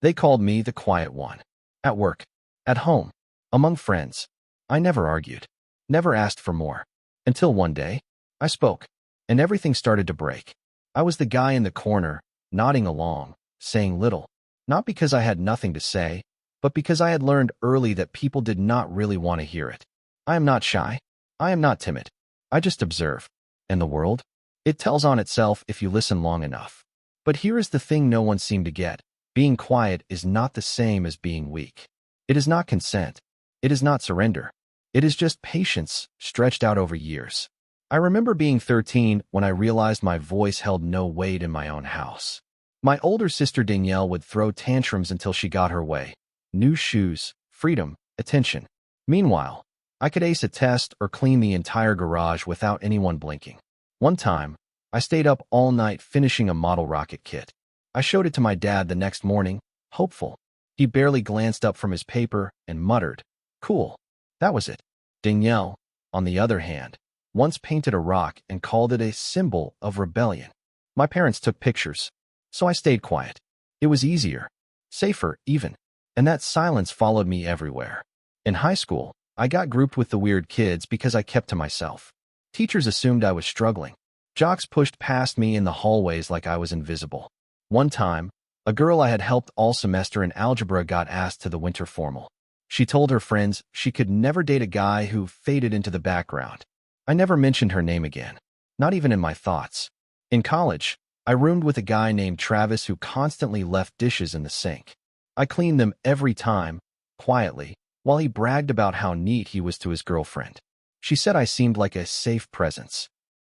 They called me the quiet one. At work, at home, among friends. I never argued, never asked for more. Until one day, I spoke, and everything started to break. I was the guy in the corner, nodding along, saying little, not because I had nothing to say, but because I had learned early that people did not really want to hear it. I am not shy. I am not timid. I just observe. And the world? It tells on itself if you listen long enough. But here is the thing no one seemed to get. Being quiet is not the same as being weak. It is not consent. It is not surrender. It is just patience stretched out over years. I remember being 13 when I realized my voice held no weight in my own house. My older sister Danielle would throw tantrums until she got her way. New shoes, freedom, attention. Meanwhile, I could ace a test or clean the entire garage without anyone blinking. One time, I stayed up all night finishing a model rocket kit. I showed it to my dad the next morning, hopeful. He barely glanced up from his paper and muttered, "Cool." That was it. Danielle, on the other hand, once painted a rock and called it a symbol of rebellion. My parents took pictures, so I stayed quiet. It was easier, safer even, and that silence followed me everywhere. In high school, I got grouped with the weird kids because I kept to myself. Teachers assumed I was struggling. Jocks pushed past me in the hallways like I was invisible. One time, a girl I had helped all semester in algebra got asked to the winter formal. She told her friends she could never date a guy who faded into the background. I never mentioned her name again, not even in my thoughts. In college, I roomed with a guy named Travis who constantly left dishes in the sink. I cleaned them every time, quietly, while he bragged about how neat he was to his girlfriend. She said I seemed like a safe presence.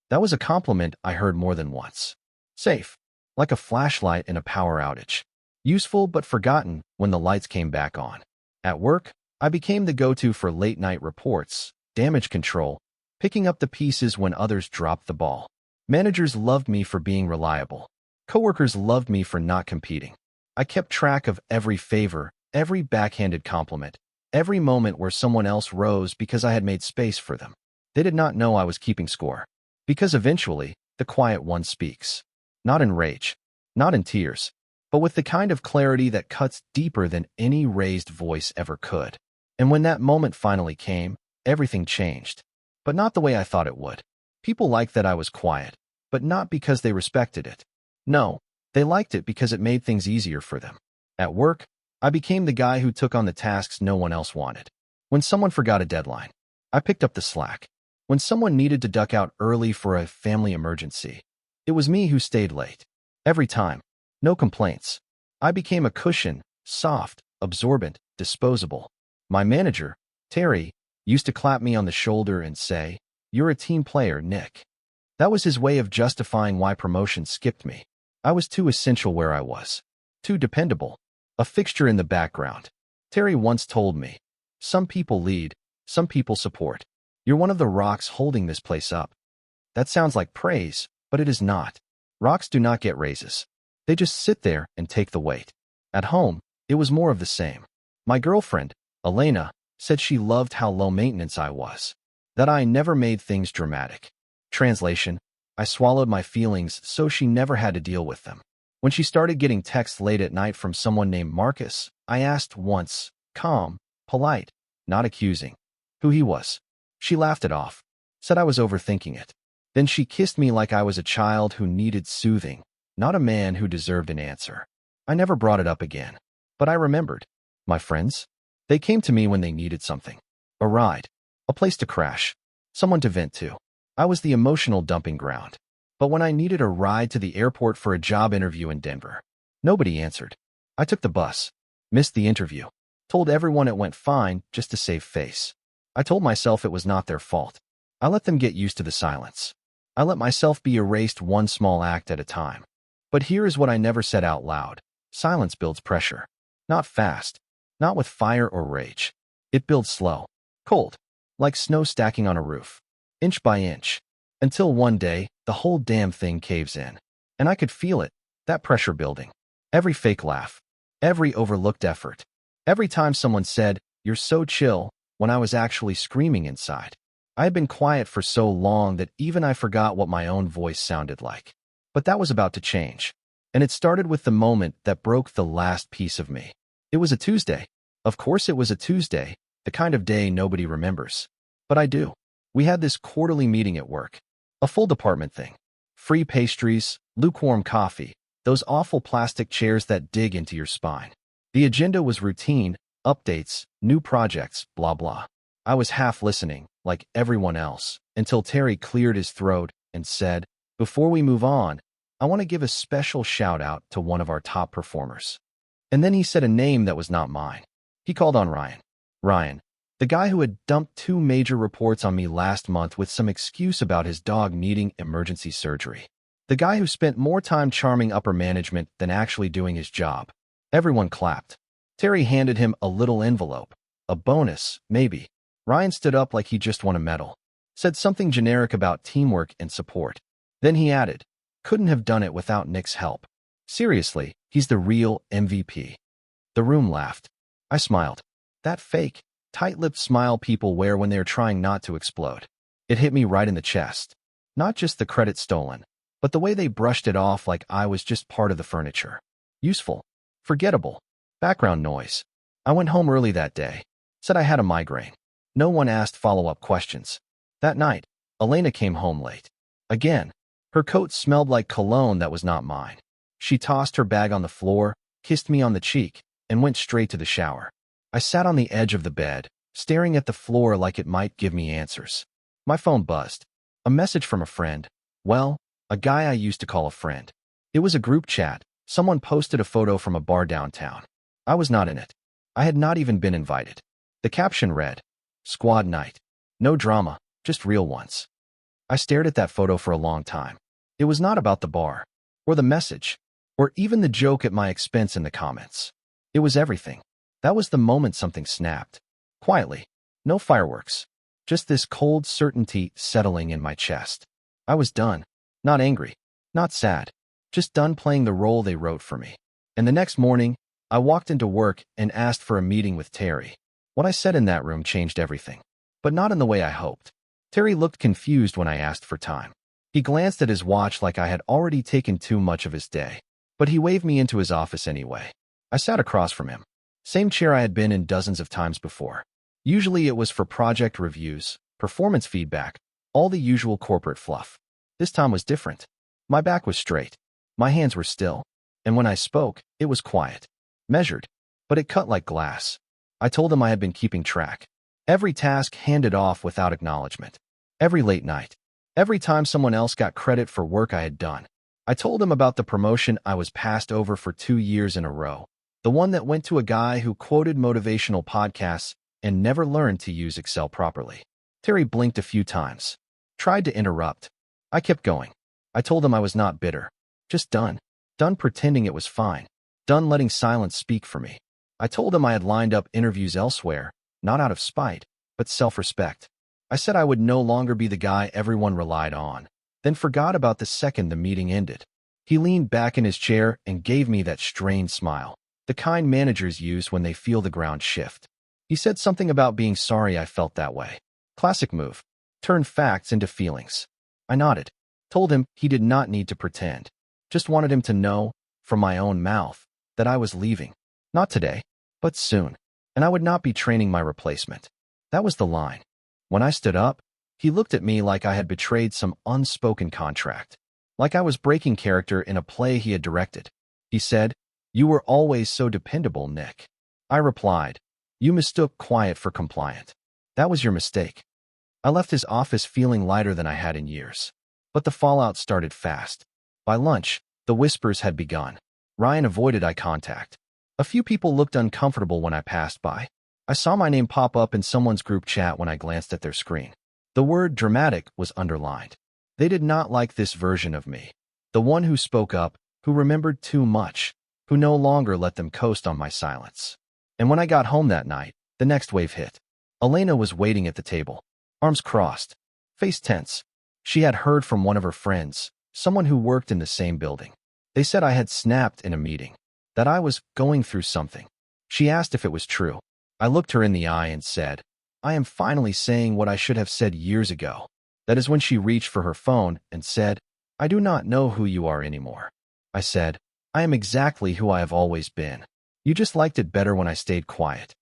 That was a compliment I heard more than once. Safe, like a flashlight in a power outage. Useful but forgotten when the lights came back on. At work, I became the go-to for late-night reports, damage control, picking up the pieces when others dropped the ball. Managers loved me for being reliable. Coworkers loved me for not competing. I kept track of every favor, every backhanded compliment, every moment where someone else rose because I had made space for them. They did not know I was keeping score. Because eventually, the quiet one speaks. Not in rage, not in tears, but with the kind of clarity that cuts deeper than any raised voice ever could. And when that moment finally came, everything changed. But not the way I thought it would. People liked that I was quiet, but not because they respected it. No, they liked it because it made things easier for them. At work, I became the guy who took on the tasks no one else wanted. When someone forgot a deadline, I picked up the slack. When someone needed to duck out early for a family emergency, it was me who stayed late. Every time. No complaints. I became a cushion, soft, absorbent, disposable. My manager, Terry, used to clap me on the shoulder and say, "You're a team player, Nick." That was his way of justifying why promotions skipped me. I was too essential where I was. Too dependable. A fixture in the background. Terry once told me, "Some people lead, some people support. You're one of the rocks holding this place up." That sounds like praise, but it is not. Rocks do not get raises. They just sit there and take the weight. At home, it was more of the same. My girlfriend, Elena, said she loved how low maintenance I was. That I never made things dramatic. Translation: I swallowed my feelings so she never had to deal with them. When she started getting texts late at night from someone named Marcus, I asked once, calm, polite, not accusing, who he was. She laughed it off, said I was overthinking it. Then she kissed me like I was a child who needed soothing, not a man who deserved an answer. I never brought it up again. But I remembered. My friends? They came to me when they needed something. A ride. A place to crash. Someone to vent to. I was the emotional dumping ground. But when I needed a ride to the airport for a job interview in Denver, nobody answered. I took the bus. Missed the interview. Told everyone it went fine just to save face. I told myself it was not their fault. I let them get used to the silence. I let myself be erased one small act at a time. But here is what I never said out loud. Silence builds pressure. Not fast. Not with fire or rage. It builds slow. Cold. Like snow stacking on a roof. Inch by inch. Until one day, the whole damn thing caves in. And I could feel it. That pressure building. Every fake laugh. Every overlooked effort. Every time someone said, "You're so chill," when I was actually screaming inside. I had been quiet for so long that even I forgot what my own voice sounded like. But that was about to change. And it started with the moment that broke the last piece of me. It was a Tuesday. Of course it was a Tuesday, the kind of day nobody remembers. But I do. We had this quarterly meeting at work. A full department thing. Free pastries, lukewarm coffee, those awful plastic chairs that dig into your spine. The agenda was routine, updates, new projects, blah blah. I was half listening, like everyone else, until Terry cleared his throat and said, "Before we move on, I want to give a special shout out to one of our top performers." And then he said a name that was not mine. He called on Ryan. Ryan, the guy who had dumped 2 major reports on me last month with some excuse about his dog needing emergency surgery. The guy who spent more time charming upper management than actually doing his job. Everyone clapped. Terry handed him a little envelope. A bonus, maybe. Ryan stood up like he just won a medal. Said something generic about teamwork and support. Then he added, "Couldn't have done it without Nick's help. Seriously, he's the real MVP." The room laughed. I smiled. That fake, tight-lipped smile people wear when they're trying not to explode. It hit me right in the chest. Not just the credit stolen, but the way they brushed it off like I was just part of the furniture. Useful. Forgettable. Background noise. I went home early that day. Said I had a migraine. No one asked follow-up questions. That night, Elena came home late. Again. Her coat smelled like cologne that was not mine. She tossed her bag on the floor, kissed me on the cheek, and went straight to the shower. I sat on the edge of the bed, staring at the floor like it might give me answers. My phone buzzed. A message from a friend. Well, a guy I used to call a friend. It was a group chat. Someone posted a photo from a bar downtown. I was not in it. I had not even been invited. The caption read, "Squad night. No drama, just real ones." I stared at that photo for a long time. It was not about the bar, or the message, or even the joke at my expense in the comments. It was everything. That was the moment something snapped. Quietly. No fireworks. Just this cold certainty settling in my chest. I was done. Not angry. Not sad. Just done playing the role they wrote for me. And the next morning, I walked into work and asked for a meeting with Terry. What I said in that room changed everything. But not in the way I hoped. Terry looked confused when I asked for time. He glanced at his watch like I had already taken too much of his day. But he waved me into his office anyway. I sat across from him. Same chair I had been in dozens of times before. Usually it was for project reviews, performance feedback, all the usual corporate fluff. This time was different. My back was straight. My hands were still. And when I spoke, it was quiet. Measured. But it cut like glass. I told him I had been keeping track. Every task handed off without acknowledgement. Every late night. Every time someone else got credit for work I had done. I told him about the promotion I was passed over for 2 years in a row. The one that went to a guy who quoted motivational podcasts and never learned to use Excel properly. Terry blinked a few times. Tried to interrupt. I kept going. I told him I was not bitter. Just done. Done pretending it was fine. Done letting silence speak for me. I told him I had lined up interviews elsewhere, not out of spite, but self-respect. I said I would no longer be the guy everyone relied on, then forgot about the second the meeting ended. He leaned back in his chair and gave me that strained smile, the kind managers use when they feel the ground shift. He said something about being sorry I felt that way. Classic move. Turned facts into feelings. I nodded. Told him he did not need to pretend. Just wanted him to know, from my own mouth, that I was leaving. Not today, but soon. And I would not be training my replacement. That was the line. When I stood up, he looked at me like I had betrayed some unspoken contract. Like I was breaking character in a play he had directed. He said, "You were always so dependable, Nick." I replied, "You mistook quiet for compliant. That was your mistake." I left his office feeling lighter than I had in years. But the fallout started fast. By lunch, the whispers had begun. Ryan avoided eye contact. A few people looked uncomfortable when I passed by. I saw my name pop up in someone's group chat when I glanced at their screen. The word dramatic was underlined. They did not like this version of me. The one who spoke up, who remembered too much, who no longer let them coast on my silence. And when I got home that night, the next wave hit. Elena was waiting at the table, arms crossed, face tense. She had heard from one of her friends, someone who worked in the same building. They said I had snapped in a meeting, that I was going through something. She asked if it was true. I looked her in the eye and said, "I am finally saying what I should have said years ago." That is when she reached for her phone and said, "I do not know who you are anymore." I said, I am exactly who I have always been. You just liked it better when I stayed quiet.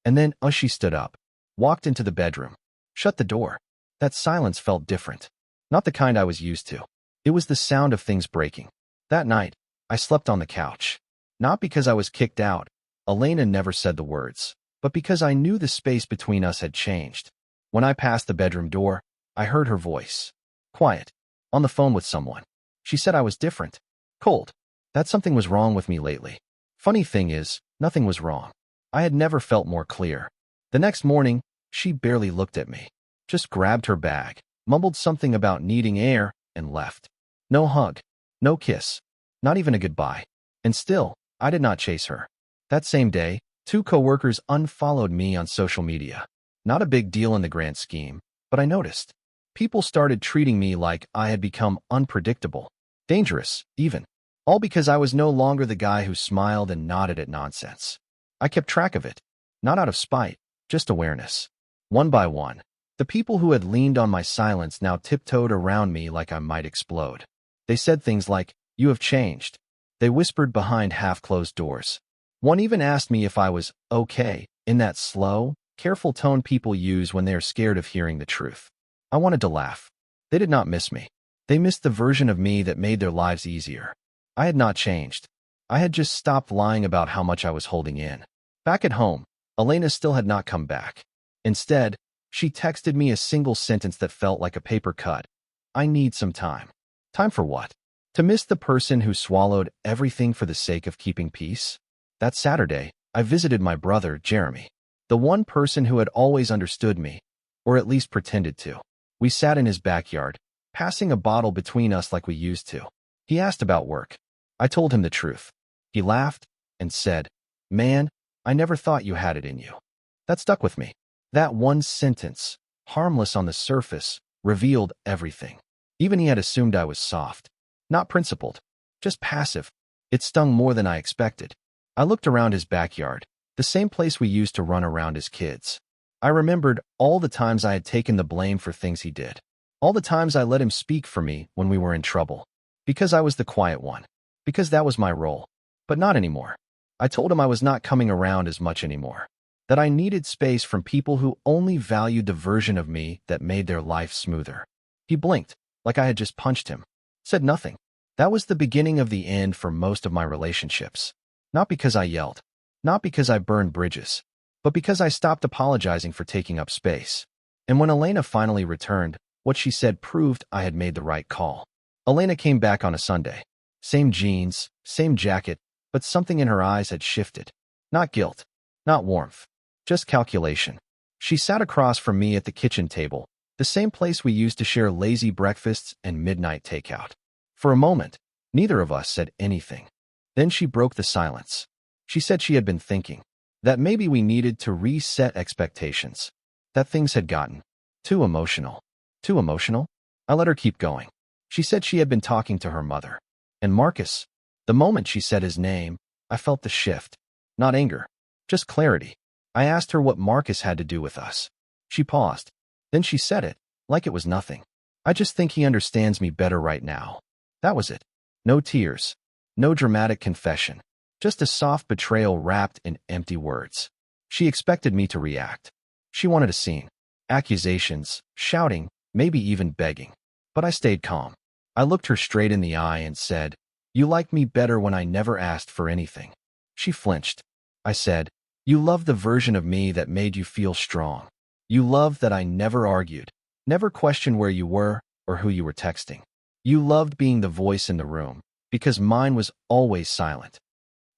And then, she stood up, walked into the bedroom, shut the door. That silence felt different. Not the kind I was used to. It was the sound of things breaking. That night, I slept on the couch. Not because I was kicked out. Elena never said the words, but because I knew the space between us had changed. When I passed the bedroom door, I heard her voice. Quiet. On the phone with someone. She said I was different. Cold. That something was wrong with me lately. Funny thing is, nothing was wrong. I had never felt more clear. The next morning, she barely looked at me. Just grabbed her bag, mumbled something about needing air, and left. No hug. No kiss. Not even a goodbye. And still, I did not chase her. That same day, 2 coworkers unfollowed me on social media. Not a big deal in the grand scheme, but I noticed. People started treating me like I had become unpredictable, dangerous, even. All because I was no longer the guy who smiled and nodded at nonsense. I kept track of it. Not out of spite, just awareness. One by one, the people who had leaned on my silence now tiptoed around me like I might explode. They said things like, "You have changed." They whispered behind half-closed doors. One even asked me if I was okay, in that slow, careful tone people use when they are scared of hearing the truth. I wanted to laugh. They did not miss me. They missed the version of me that made their lives easier. I had not changed. I had just stopped lying about how much I was holding in. Back at home, Elena still had not come back. Instead, she texted me a single sentence that felt like a paper cut. I need some time. Time for what? To miss the person who swallowed everything for the sake of keeping peace? That Saturday, I visited my brother, Jeremy, the one person who had always understood me, or at least pretended to. We sat in his backyard, passing a bottle between us like we used to. He asked about work. I told him the truth. He laughed and said, "Man, I never thought you had it in you." That stuck with me. That one sentence, harmless on the surface, revealed everything. Even he had assumed I was soft. Not principled. Just passive. It stung more than I expected. I looked around his backyard, the same place we used to run around as kids. I remembered all the times I had taken the blame for things he did. All the times I let him speak for me when we were in trouble. Because I was the quiet one. Because that was my role. But not anymore. I told him I was not coming around as much anymore. That I needed space from people who only valued the version of me that made their life smoother. He blinked, like I had just punched him. Said nothing. That was the beginning of the end for most of my relationships. Not because I yelled. Not because I burned bridges. But because I stopped apologizing for taking up space. And when Elena finally returned, what she said proved I had made the right call. Elena came back on a Sunday. Same jeans, same jacket, but something in her eyes had shifted. Not guilt. Not warmth. Just calculation. She sat across from me at the kitchen table, the same place we used to share lazy breakfasts and midnight takeout. For a moment, neither of us said anything. Then she broke the silence. She said she had been thinking that maybe we needed to reset expectations, that things had gotten too emotional. Too emotional? I let her keep going. She said she had been talking to her mother. And Marcus, the moment she said his name, I felt the shift. Not anger, just clarity. I asked her what Marcus had to do with us. She paused. Then she said it, like it was nothing. "I just think he understands me better right now." That was it. No tears. No dramatic confession. Just a soft betrayal wrapped in empty words. She expected me to react. She wanted a scene. Accusations, shouting, maybe even begging. But I stayed calm. I looked her straight in the eye and said, "You liked me better when I never asked for anything." She flinched. I said, "You loved the version of me that made you feel strong. You loved that I never argued, never questioned where you were or who you were texting. You loved being the voice in the room, because mine was always silent."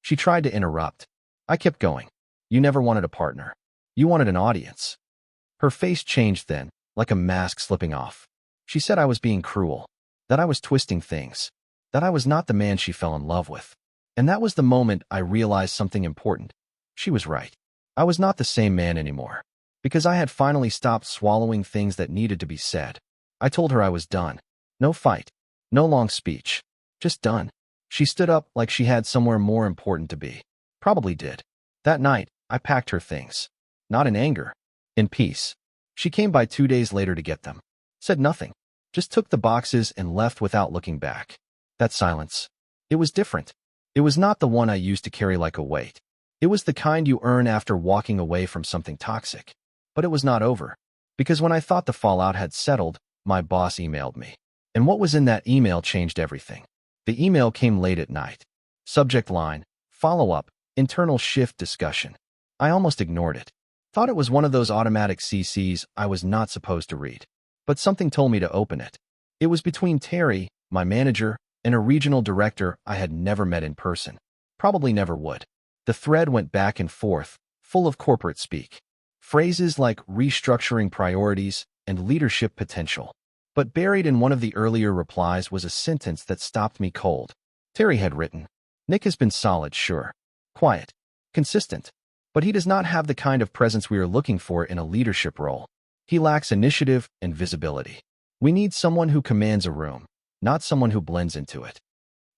She tried to interrupt. I kept going. "You never wanted a partner. You wanted an audience." Her face changed then, like a mask slipping off. She said I was being cruel, that I was twisting things, that I was not the man she fell in love with. And that was the moment I realized something important. She was right. I was not the same man anymore, because I had finally stopped swallowing things that needed to be said. I told her I was done. No fight. No long speech. Just done. She stood up like she had somewhere more important to be. Probably did. That night, I packed her things. Not in anger. In peace. She came by 2 days later to get them. Said nothing. Just took the boxes and left without looking back. That silence. It was different. It was not the one I used to carry like a weight. It was the kind you earn after walking away from something toxic. But it was not over. Because when I thought the fallout had settled, my boss emailed me. And what was in that email changed everything. The email came late at night. Subject line, follow-up, internal shift discussion. I almost ignored it. Thought it was one of those automatic CCs I was not supposed to read. But something told me to open it. It was between Terry, my manager, and a regional director I had never met in person. Probably never would. The thread went back and forth, full of corporate speak. Phrases like restructuring priorities and leadership potential. But buried in one of the earlier replies was a sentence that stopped me cold. Terry had written, "Nick has been solid, sure. Quiet. Consistent. But he does not have the kind of presence we are looking for in a leadership role. He lacks initiative and visibility. We need someone who commands a room, not someone who blends into it."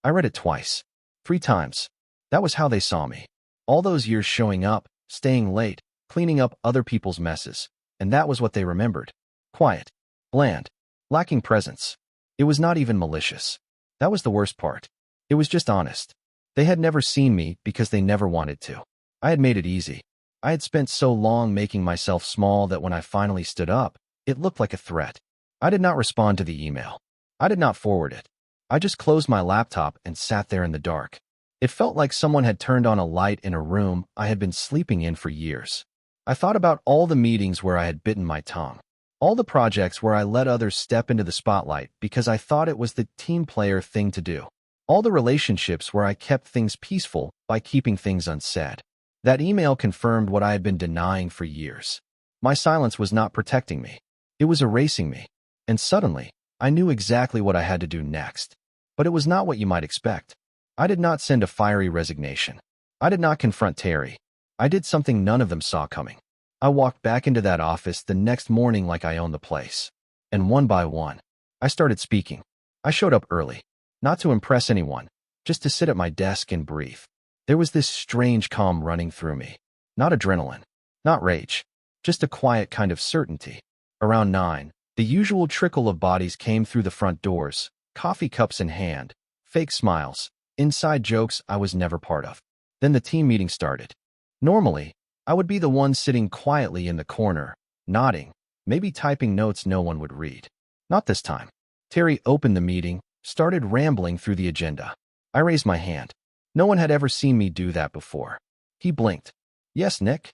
I read it twice. 3 times. That was how they saw me. All those years showing up, staying late, cleaning up other people's messes. And that was what they remembered. Quiet. Bland. Lacking presence. It was not even malicious. That was the worst part. It was just honest. They had never seen me because they never wanted to. I had made it easy. I had spent so long making myself small that when I finally stood up, it looked like a threat. I did not respond to the email. I did not forward it. I just closed my laptop and sat there in the dark. It felt like someone had turned on a light in a room I had been sleeping in for years. I thought about all the meetings where I had bitten my tongue. All the projects where I let others step into the spotlight because I thought it was the team player thing to do. All the relationships where I kept things peaceful by keeping things unsaid. That email confirmed what I had been denying for years. My silence was not protecting me. It was erasing me. And suddenly, I knew exactly what I had to do next. But it was not what you might expect. I did not send a fiery resignation. I did not confront Terry. I did something none of them saw coming. I walked back into that office the next morning like I owned the place. And one by one, I started speaking. I showed up early. Not to impress anyone, just to sit at my desk and breathe. There was this strange calm running through me. Not adrenaline. Not rage. Just a quiet kind of certainty. Around 9, the usual trickle of bodies came through the front doors, coffee cups in hand, fake smiles, inside jokes I was never part of. Then the team meeting started. Normally, I would be the one sitting quietly in the corner, nodding, maybe typing notes no one would read. Not this time. Terry opened the meeting, started rambling through the agenda. I raised my hand. No one had ever seen me do that before. He blinked. "Yes, Nick?"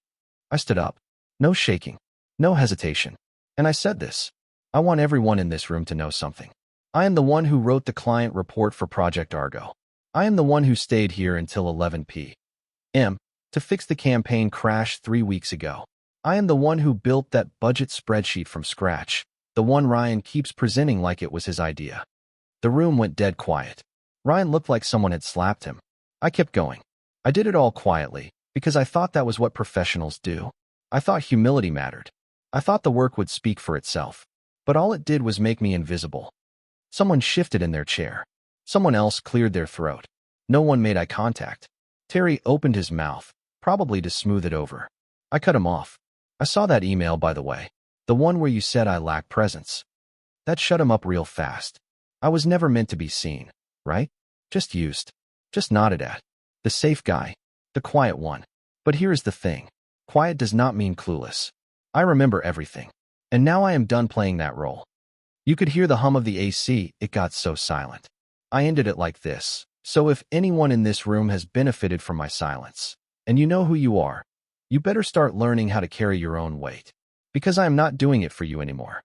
I stood up. No shaking. No hesitation. And I said this. I want everyone in this room to know something. I am the one who wrote the client report for Project Argo. I am the one who stayed here until 11 p.m. to fix the campaign crash 3 weeks ago. I am the one who built that budget spreadsheet from scratch, the one Ryan keeps presenting like it was his idea. The room went dead quiet. Ryan looked like someone had slapped him. I kept going. I did it all quietly, because I thought that was what professionals do. I thought humility mattered. I thought the work would speak for itself. But all it did was make me invisible. Someone shifted in their chair. Someone else cleared their throat. No one made eye contact. Terry opened his mouth, probably to smooth it over. I cut him off. I saw that email, by the way. The one where you said I lack presence. That shut him up real fast. I was never meant to be seen, right? Just used. Just nodded at. The safe guy. The quiet one. But here is the thing. Quiet does not mean clueless. I remember everything. And now I am done playing that role. You could hear the hum of the AC, it got so silent. I ended it like this. So if anyone in this room has benefited from my silence, and you know who you are, you better start learning how to carry your own weight. Because I am not doing it for you anymore.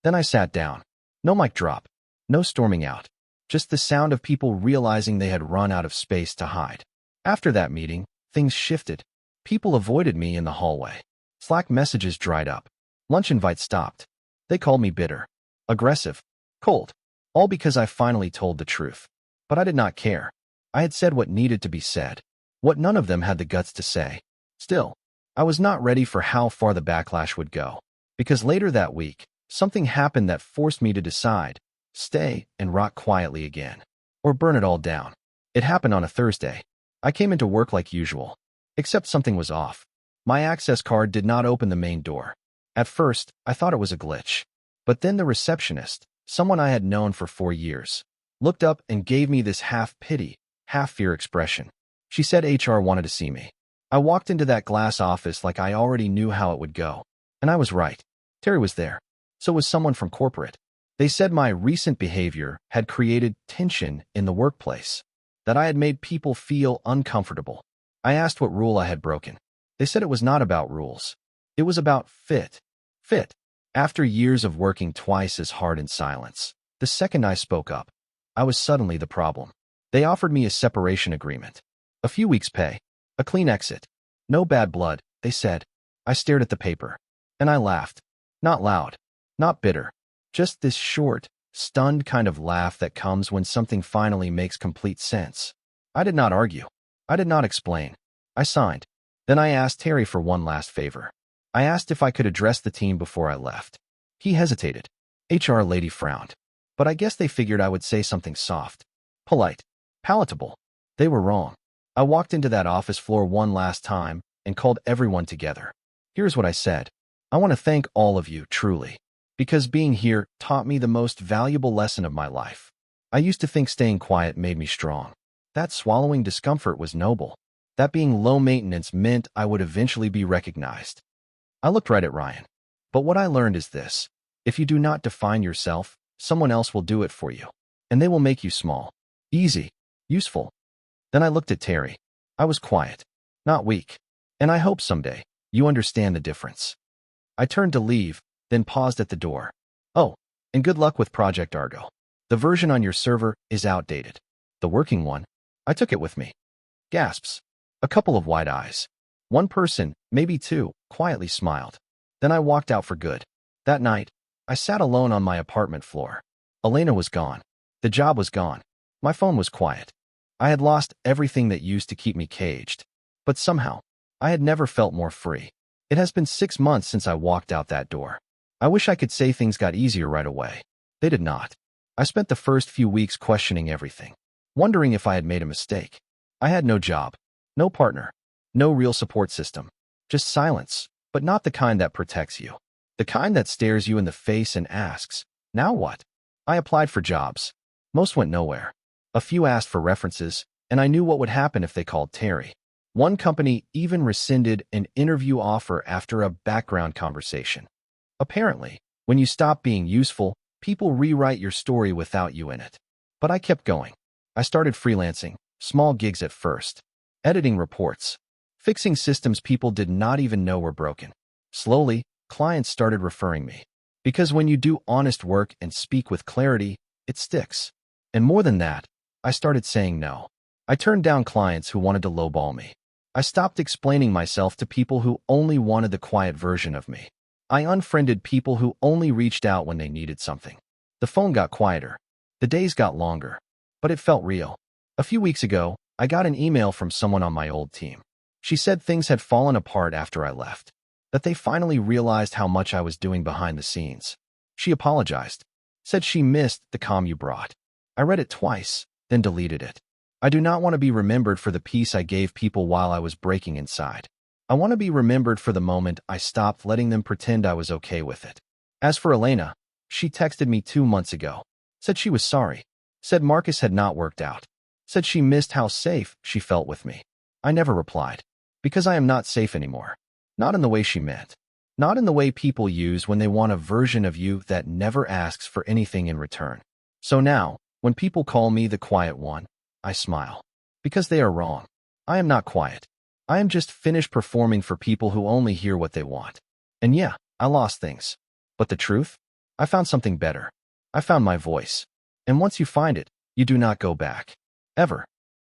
Then I sat down. No mic drop. No storming out. Just the sound of people realizing they had run out of space to hide. After that meeting, things shifted. People avoided me in the hallway. Slack messages dried up. Lunch invites stopped. They called me bitter, aggressive, cold. All because I finally told the truth. But I did not care. I had said what needed to be said. What none of them had the guts to say. Still, I was not ready for how far the backlash would go. Because later that week, something happened that forced me to decide. Stay and rot quietly again. Or burn it all down. It happened on a Thursday. I came into work like usual. Except something was off. My access card did not open the main door. At first, I thought it was a glitch. But then the receptionist, someone I had known for 4 years, looked up and gave me this half pity, half fear expression. She said HR wanted to see me. I walked into that glass office like I already knew how it would go. And I was right. Terry was there. So was someone from corporate. They said my recent behavior had created tension in the workplace, that I had made people feel uncomfortable. I asked what rule I had broken. They said it was not about rules. It was about fit. Fit. After years of working twice as hard in silence, the second I spoke up, I was suddenly the problem. They offered me a separation agreement. A few weeks' pay. A clean exit. No bad blood, they said. I stared at the paper. And I laughed. Not loud. Not bitter. Just this short, stunned kind of laugh that comes when something finally makes complete sense. I did not argue. I did not explain. I signed. Then I asked Terry for one last favor. I asked if I could address the team before I left. He hesitated. HR lady frowned. But I guess they figured I would say something soft, polite, palatable. They were wrong. I walked into that office floor one last time and called everyone together. Here's what I said. I want to thank all of you, truly, because being here taught me the most valuable lesson of my life. I used to think staying quiet made me strong. That swallowing discomfort was noble. That being low maintenance meant I would eventually be recognized. I looked right at Ryan. But what I learned is this. If you do not define yourself, someone else will do it for you. And they will make you small, easy, useful. Then I looked at Terry. I was quiet, not weak. And I hope someday you understand the difference. I turned to leave, then paused at the door. Oh, and good luck with Project Argo. The version on your server is outdated. The working one, I took it with me. Gasps. A couple of wide eyes. One person, maybe two, quietly smiled. Then I walked out for good. That night, I sat alone on my apartment floor. Elena was gone. The job was gone. My phone was quiet. I had lost everything that used to keep me caged. But somehow, I had never felt more free. It has been 6 months since I walked out that door. I wish I could say things got easier right away. They did not. I spent the first few weeks questioning everything, wondering if I had made a mistake. I had no job, no partner, no real support system. Just silence, but not the kind that protects you. The kind that stares you in the face and asks, now what? I applied for jobs. Most went nowhere. A few asked for references, and I knew what would happen if they called Terry. One company even rescinded an interview offer after a background conversation. Apparently, when you stop being useful, people rewrite your story without you in it. But I kept going. I started freelancing, small gigs at first, editing reports, fixing systems people did not even know were broken. Slowly, clients started referring me. Because when you do honest work and speak with clarity, it sticks. And more than that, I started saying no. I turned down clients who wanted to lowball me. I stopped explaining myself to people who only wanted the quiet version of me. I unfriended people who only reached out when they needed something. The phone got quieter. The days got longer. But it felt real. A few weeks ago, I got an email from someone on my old team. She said things had fallen apart after I left. That they finally realized how much I was doing behind the scenes. She apologized. Said she missed the calm you brought. I read it twice, then deleted it. I do not want to be remembered for the peace I gave people while I was breaking inside. I want to be remembered for the moment I stopped letting them pretend I was okay with it. As for Elena, she texted me 2 months ago. Said she was sorry. Said Marcus had not worked out. Said she missed how safe she felt with me. I never replied. Because I am not safe anymore. Not in the way she meant. Not in the way people use when they want a version of you that never asks for anything in return. So now, when people call me the quiet one, I smile. Because they are wrong. I am not quiet. I am just finished performing for people who only hear what they want. And yeah, I lost things. But the truth? I found something better. I found my voice. And once you find it, you do not go back. Ever.